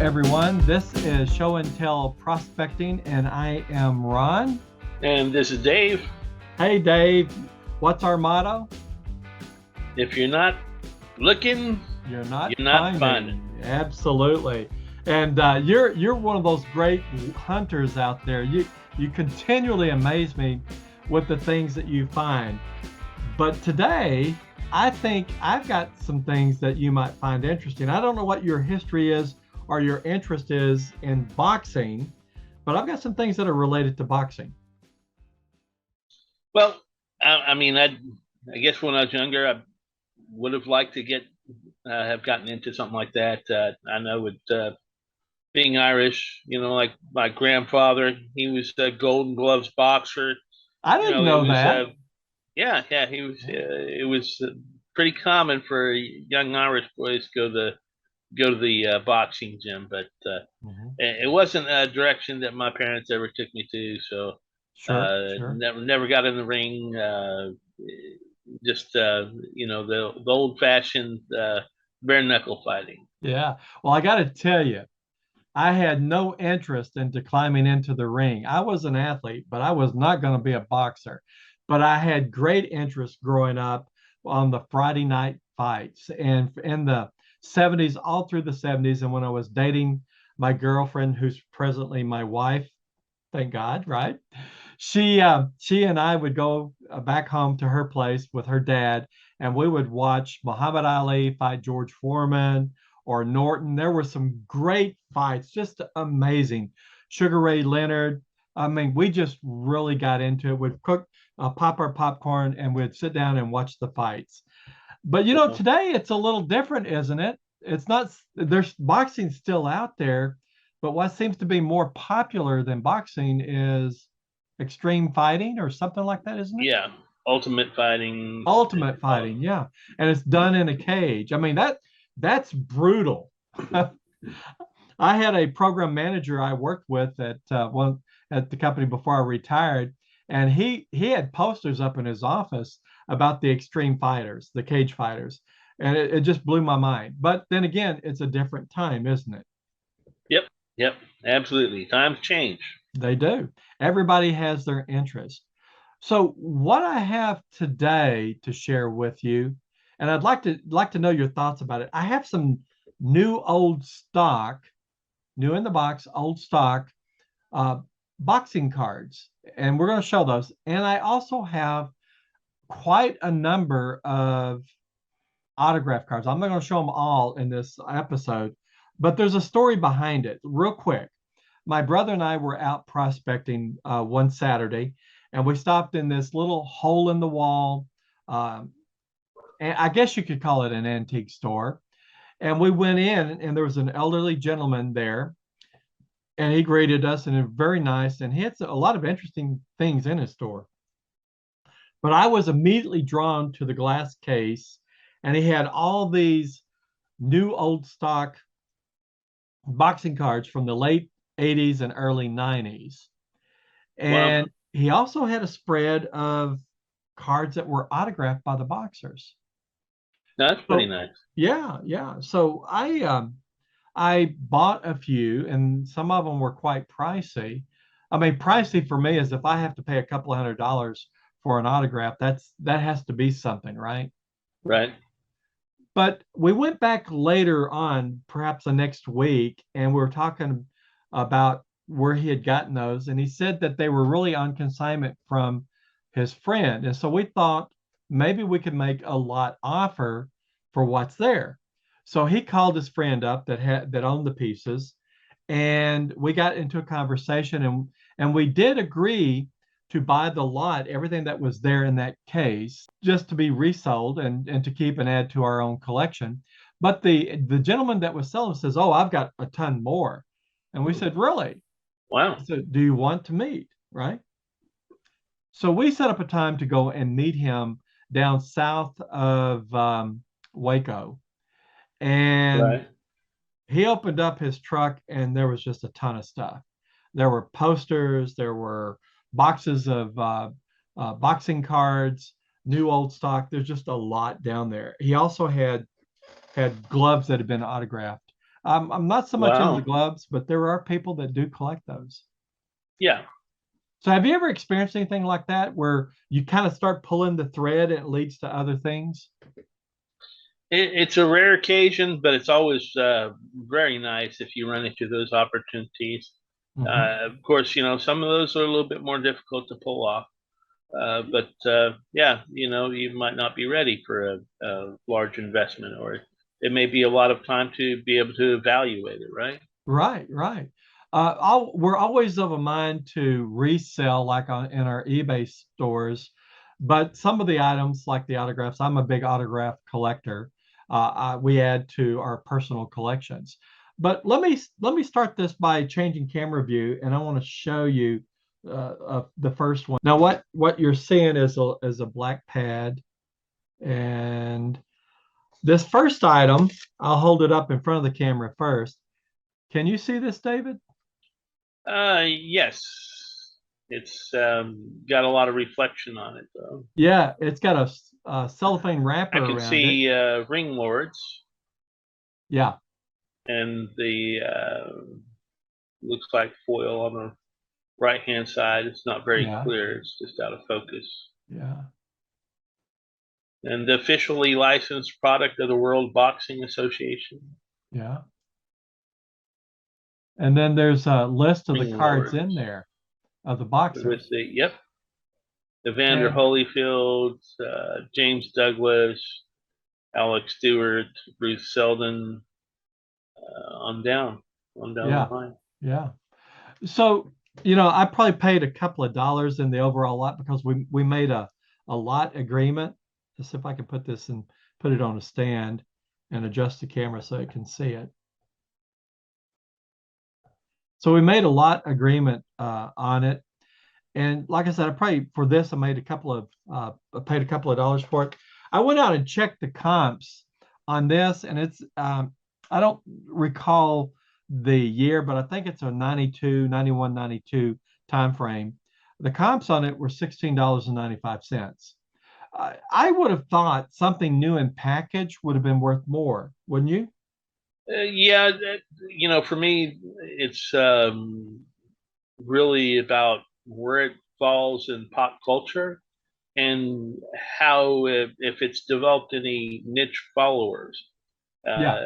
everyone. This is Show and Tell Prospecting, and I am Ron. And this is Dave. Hey, Dave, what's our motto? If you're not looking, You're not finding. Absolutely. And you're one of those great hunters out there. You continually amaze me with the things that you find. But today, I think I've got some things that you might find interesting. I don't know what your history is or your interest is in boxing, but I've got some things that are related to boxing. Well, I guess when I was younger, I would have liked to have gotten into something like that. I know with being Irish, like my grandfather, he was a Golden Gloves boxer. I didn't know that. Yeah, he was. It was pretty common for young Irish boys to go to the boxing gym, but it wasn't a direction that my parents ever took me to. So Sure. never got in the ring. Just the old fashioned bare knuckle fighting. Yeah. Well, I got to tell you, I had no interest into climbing into the ring. I was an athlete, but I was not going to be a boxer. But I had great interest growing up on the Friday night fights and in the 70s, all through the 70s. And when I was dating my girlfriend, who's presently my wife, thank God, right? She and I would go back home to her place with her dad, and we would watch Muhammad Ali fight George Foreman or Norton. There were some great fights, just amazing. Sugar Ray Leonard. I mean, we just really got into it. We'd cook, pop our popcorn, and we'd sit down and watch the fights. But today it's a little different, isn't it? It's not. There's boxing still out there, but what seems to be more popular than boxing is extreme fighting or something like that, isn't it? Yeah, ultimate fighting. Ultimate fighting, yeah. And it's done in a cage. I mean, that's brutal. I had a program manager I worked with at the company before I retired, and he had posters up in his office about the extreme fighters, the cage fighters, and it just blew my mind. But then again, it's a different time, isn't it? Yep, absolutely. Times change. They do. Everybody has their interest. So what I have today to share with you, and I'd like to know your thoughts about it. I have some new old stock, new in the box, old stock uh, boxing cards, and we're going to show those. And I also have quite a number of autograph cards. I'm not going to show them all in this episode, but there's a story behind it. Real quick, my brother and I were out prospecting one Saturday, and we stopped in this little hole in the wall. Um, and I guess you could call it an antique store. And we went in, and there was an elderly gentleman there, and he greeted us, and it was very nice. And he had a lot of interesting things in his store. But I was immediately drawn to the glass case, and he had all these new old stock boxing cards from the late 80s and early 90s. And Wow. he also had a spread of cards that were autographed by the boxers. That's pretty So nice. yeah. So I bought a few, and some of them were quite pricey. I mean, pricey for me is if I have to pay a couple of $100 for an autograph, that has to be something, right? Right. But we went back later on, perhaps the next week, and we were talking about where he had gotten those. And he said that they were really on consignment from his friend. And so we thought maybe we could make a lot offer for what's there. So he called his friend up that owned the pieces, and we got into a conversation, and we did agree to buy the lot, everything that was there in that case, just to be resold and to keep and add to our own collection. But the gentleman that was selling says, "Oh, I've got a ton more." And we said, "Really?" Wow. So, do you want to meet? Right. So we set up a time to go and meet him down south of Waco. And Right. he opened up his truck, and there was just a ton of stuff. There were posters, there were boxes of boxing cards, new old stock. There's just a lot down there. He also had gloves that had been autographed. I'm not so much into the Wow. gloves, but there are people that do collect those. Yeah. So have you ever experienced anything like that where you kind of start pulling the thread and it leads to other things? It's a rare occasion, but it's always very nice if you run into those opportunities. Hmm. Of course, some of those are a little bit more difficult to pull off. But yeah, you might not be ready for a large investment, or it may be a lot of time to be able to evaluate it, right? Right, right. We're always of a mind to resell, like in our eBay stores, but some of the items, like the autographs, I'm a big autograph collector. We add to our personal collections. But let me start this by changing camera view, and I want to show you the first one. Now, what you're seeing is a black pad, and this first item, I'll hold it up in front of the camera first. Can you see this, David? Yes, it's got a lot of reflection on it, though. Yeah, it's got a cellophane wrapper I can around it. see ring lords, Yeah, and the looks like foil on the right hand side. It's not very yeah, clear. It's just out of focus. yeah, And the officially licensed product of the World Boxing Association. yeah. And then there's a list of the Ring cards lords in there of the with boxers. the yep, Evander And Holyfield, James Douglas, Alex Stewart, Bruce Seldon, on down, on down the yeah, line. yeah. So, I probably paid a couple of dollars in the overall lot because we made a lot agreement. Let's see if I can put this and put it on a stand and adjust the camera so it can see it. So we made a lot agreement on it. And like I said, I probably for this I made I paid a couple of dollars for it. I went out and checked the comps on this, and it's I don't recall the year, but I think it's a 92, 91, 92 time frame. The comps on it were $16.95. I would have thought something new in package would have been worth more, wouldn't you? Yeah, for me, it's really about where it falls in pop culture and how if it's developed any niche followers. Yeah. Uh,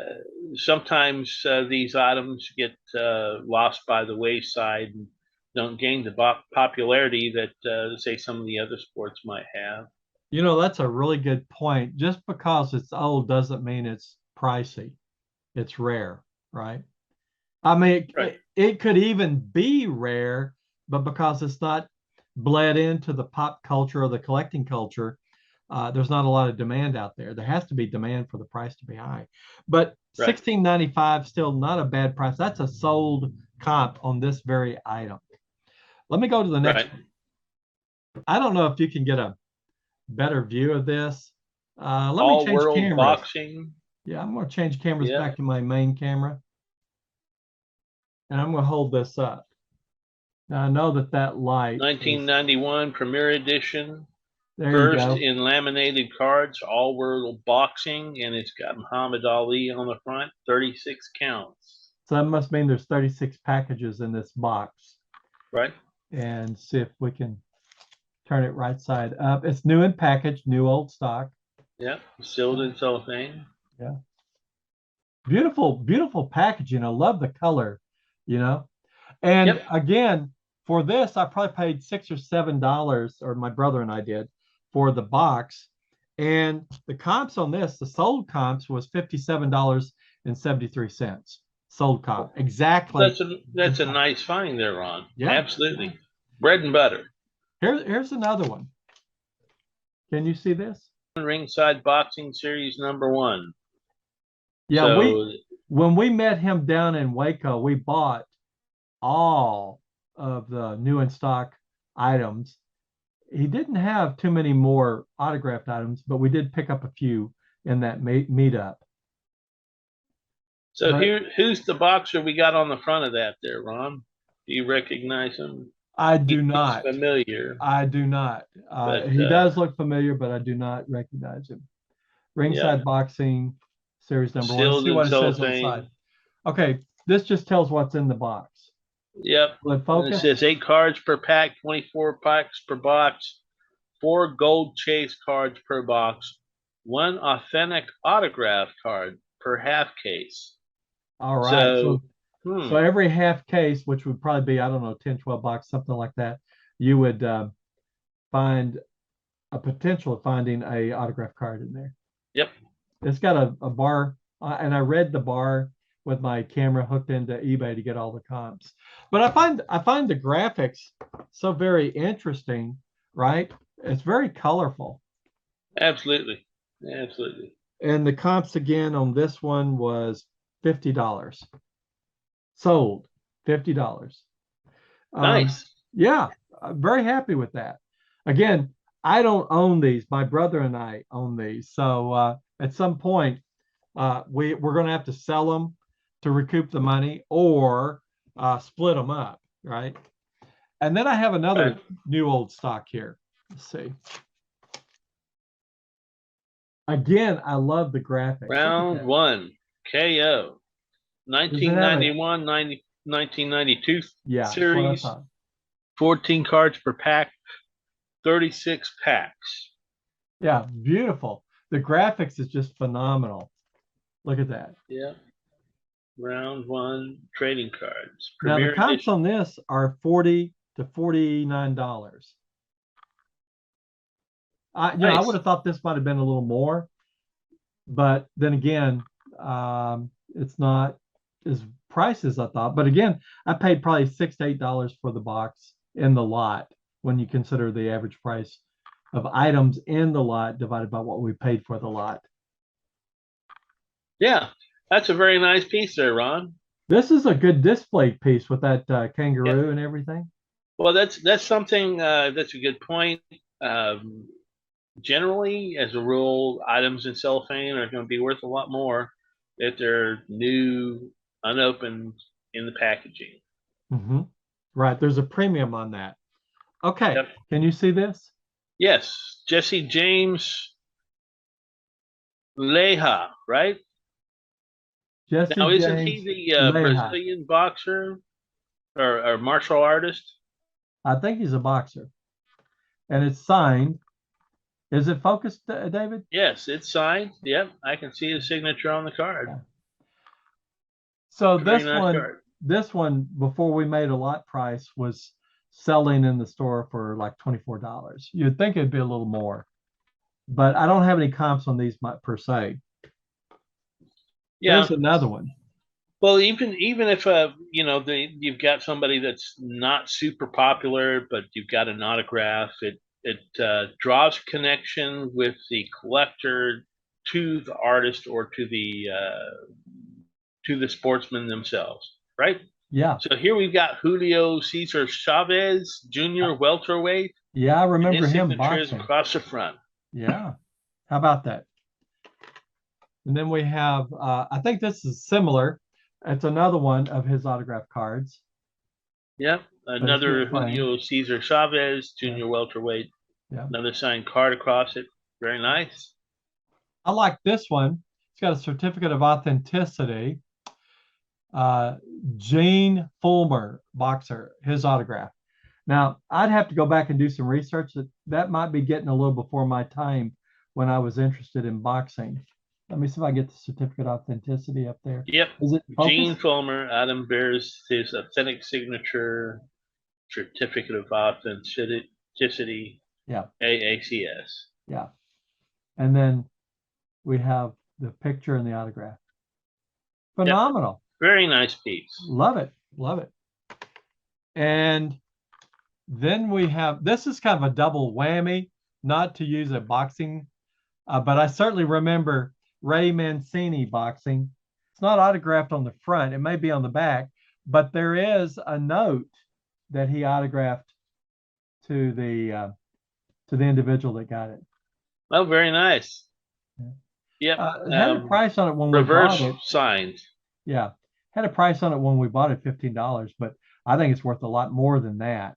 Sometimes these items get lost by the wayside and don't gain the popularity that, say, some of the other sports might have. That's a really good point. Just because it's old doesn't mean it's pricey. It's rare, right? I mean, Right, it could even be rare, but because it's not bled into the pop culture or the collecting culture, there's not a lot of demand out there. There has to be demand for the price to be high. But right, 16.95 still not a bad price. That's a sold comp on this very item. Let me go to the next right. one. I don't know if you can get a better view of this. Let me All change world cameras. boxing. Yeah, I'm going to change cameras Yeah. back to my main camera, and I'm going to hold this up. Now I know that light is 1991 Premier Edition. there. You First go. in laminated cards, all world boxing, and it's got Muhammad Ali on the front, 36 counts. So that must mean there's 36 packages in this box. Right? And see if we can turn it right side up. It's new in package, new old stock. Yeah. Sealed in cellophane. Yeah. Beautiful, beautiful packaging. I love the color, you know. And Yep. again, for this, I probably paid $6 or $7, or my brother and I did, for the box. And the comps on this, the sold comps was $57.73. Sold comp. Exactly. That's a nice find there, Ron. Yeah. Yeah. Absolutely. Bread and butter. Here's another one. Can you see this? Ringside Boxing Series #1. Yeah, So when we met him down in Waco, we bought all of the new in stock items. He didn't have too many more autographed items, but we did pick up a few in that meetup. so But here who's the boxer we got on the front of that there, Ron? Do you recognize him? I He do looks not. familiar, I do not. but He does look familiar, but I do not recognize him. yeah, Ringside Boxing Series #1. Let's sealed see in what it says on the side. cellophane. Okay, this just tells what's in the box. Yep. Will it And it focus? says 8 cards per pack, 24 packs per box, 4 gold chase cards per box, 1 authentic autograph card per half case. All right. So, So every half case, which would probably be, I don't know, 10, 12 bucks, something like that, you would find a potential of finding a autograph card in there. yep. It's got a bar, and I read the bar with my camera hooked into eBay to get all the comps. But I find the graphics so very interesting, right? It's very colorful. Absolutely. Absolutely. And the comps again on this one was $50. Sold $50. Nice. Yeah, I'm very happy with that. Again, I don't own these. My brother and I own these. So at some point, we're going to have to sell them to recoup the money or split them up, right? And then I have Right. another new old stock here. Let's see. Again, I love the graphics. Look at Round that. one, KO. Does it have a? 1991, 1992 Yeah, that's what I series, thought. 14 cards per pack, 36 packs. Yeah, beautiful. The graphics is just phenomenal. Look at that. Yeah. Round one, trading cards. Now the Premier comps edition. on this are $40 to $49. I would Nice. have thought this might have been a little more, but then again, it's not as priced as I thought. But again, I paid probably $6 to $8 for the box in the lot when you consider the average price of items in the lot divided by what we paid for the lot. Yeah. That's a very nice piece there, Ron. This is a good display piece with that Yeah. kangaroo and everything. Well, that's something that's a good point. Um, Generally, as a rule, items in cellophane are going to be worth a lot more if they're new, unopened in the packaging. Hmm. Right, there's a premium on that. Okay, Yep. can you see this? Yes, Jesse James Leja, right? Jesse Now, isn't James he the Leja. Brazilian boxer or martial artist? I think he's a boxer, and it's signed. Is it focused, David? Yes, it's signed. Yep, I can see his signature on the card. Yeah. So Very nice card. this one, before we made a lot price, was selling in the store for like $24. You'd think it'd be a little more, but I don't have any comps on these per se. Yeah. Here's another one. Well, even if you've got somebody that's not super popular, but you've got an autograph, it draws connection with the collector to the artist or to the sportsman themselves, right? Yeah, So here we've got Julio Cesar Chavez Jr. welterweight, yeah, I and remember his him signature is boxing. across the front. Yeah, how about that? And then we have, I think this is similar. It's another one of his autograph cards, Yep, but it's been another framed. Julio Cesar Chavez Yeah, Jr. welterweight, yeah. another signed card across it. Very nice. I like this one. It's got a certificate of authenticity. Uh, Gene Fulmer, boxer, his autograph. Now, I'd have to go back and do some research. That might be getting a little before my time when I was interested in boxing. Let me see if I get the certificate of authenticity up there. Yep. Is it Gene focused? Fulmer, Adam bears his authentic signature, certificate of authenticity, Yeah, AACS. yeah. And then we have the picture and the autograph. Yep. Phenomenal. Very nice piece. Love it. Love it. And then we have this is kind of a double whammy, not to use a boxing, but I certainly remember Ray Mancini boxing. It's not autographed on the front, it may be on the back, but there is a note that he autographed to the individual that got it. Oh, very nice. Yep. It had a price on it when we bought Reverse it. signed. Yeah, had a price on it when we bought it, $15, but I think it's worth a lot more than that.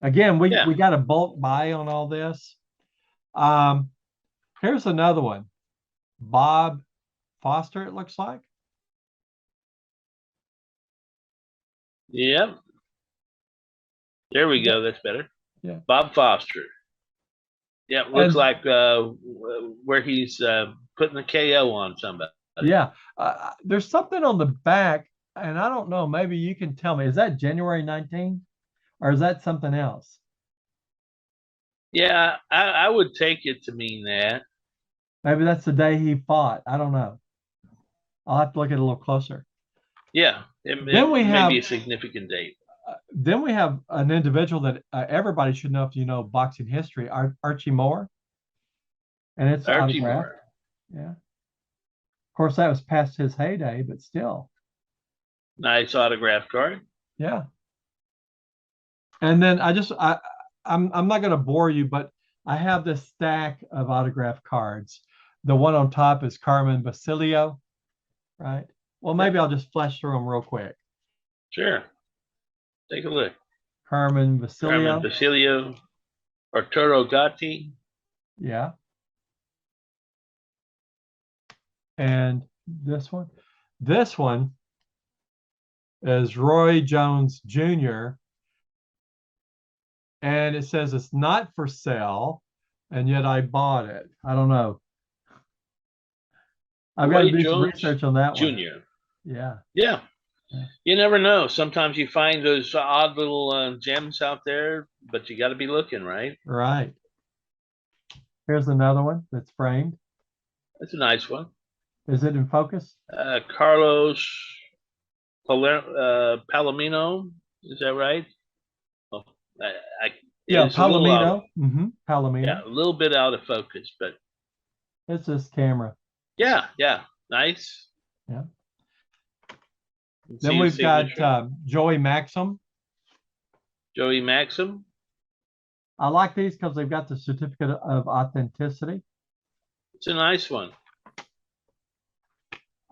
Again, we Yeah. we got a bulk buy on all this. Um, Here's another one. Bob Foster, it looks like. Yep. There we go. That's better. Yeah. Bob Foster. Yeah, it looks And like where he's putting the KO on somebody. yeah, there's something on the back, and I don't know. Maybe you can tell me. Is that January 19th, or is that something else? Yeah, I would take it to mean that. Maybe that's the day he fought. I don't know. I'll have to look at it a little closer. Yeah, Then we it may be have a significant date. an individual that everybody should know if you know boxing history, Archie Moore, and it's Archie autographed. Moore. Yeah. Of course, that was past his heyday, but still. Nice autograph card. Yeah. And then I'm not going to bore you, but I have this stack of autograph cards. The one on top is Carmen Basilio, right? Well, maybe Yep. I'll just flash through them real quick. Sure. Take a look. Carmen Carmen Basilio. Basilio, Arturo Gatti. Yeah. And this one. This one is Roy Jones Jr. And it says it's not for sale, and yet I bought it. I don't know. I've got to Roy do some Jones research on that one. Jr. Yeah. Yeah. Yeah. You never know. Sometimes you find those odd little gems out there, but you got to be looking, right? Right. Here's another one that's framed. That's a nice one. Is it in focus? Carlos Palomino. Is that right? Oh, I, Yeah, it's a little out. Palomino. Palomino. Yeah, a little bit out of focus, but It's this camera. yeah, nice. Yeah. Let's Then see we've got signature. Joey Maxim. Joey Maxim. I like these because they've got the certificate of authenticity. It's a nice one.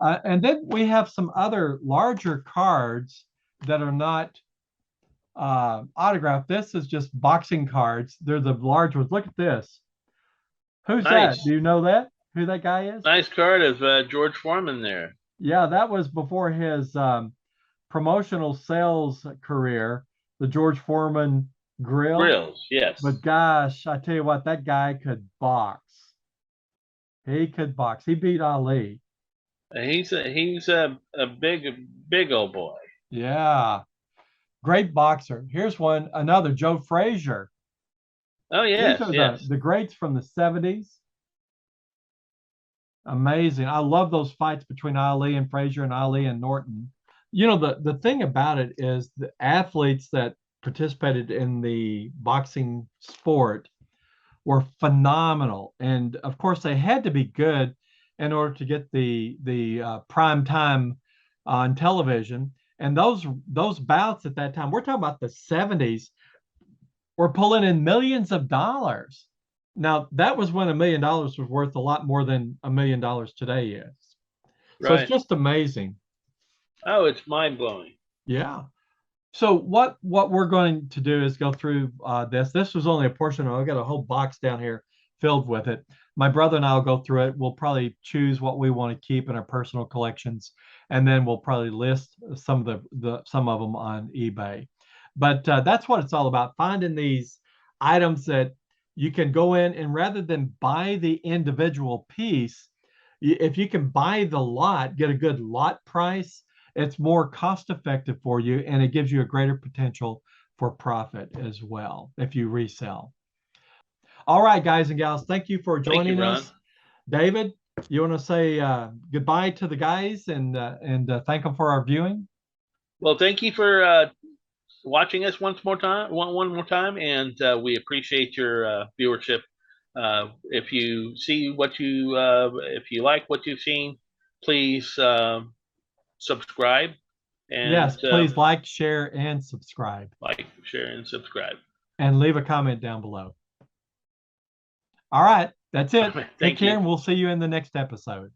And then we have some other larger cards that are not autographed. This is just boxing cards. They're the large ones. Look at this. Who's that? Nice. Do you know that? Who that guy is? Nice card of George Foreman there. Yeah, that was before his promotional sales career, the George Foreman grill. Grills, yes. But gosh, I tell you what, that guy could box. He could box. He beat Ali. He's a big old boy. Yeah. Great boxer. Here's another Joe Frazier. Oh These yes, are yes. the greats from the 70s. Amazing. I love those fights between Ali and Frazier and Ali and Norton. You know, the thing about it is the athletes that participated in the boxing sport were phenomenal. And of course, they had to be good in order to get the prime time on television. And those bouts at that time, we're talking about the 70s, were pulling in millions of dollars. Now, that was when $1 million was worth a lot more than $1 million today is. So Right. it's just amazing. Oh, it's mind blowing. Yeah. So what we're going to do is go through this. This was only a portion of it. I've got a whole box down here filled with it. My brother and I will go through it. We'll probably choose what we want to keep in our personal collections, and then we'll probably list some of some of them on eBay. But that's what it's all about, finding these items that you can go in and rather than buy the individual piece, if you can buy the lot, get a good lot price, it's more cost effective for you and it gives you a greater potential for profit as well if you resell. All right, guys and gals, thank you for joining us. David, you want to say goodbye to the guys and thank them for our viewing? Well, thank you for watching us one more time, and we appreciate your viewership. If you see if you like what you've seen, please subscribe. And yes, please like, share, and subscribe. Like, share, and subscribe. And leave a comment down below. All right, that's it. Take care, and we'll see you in the next episode.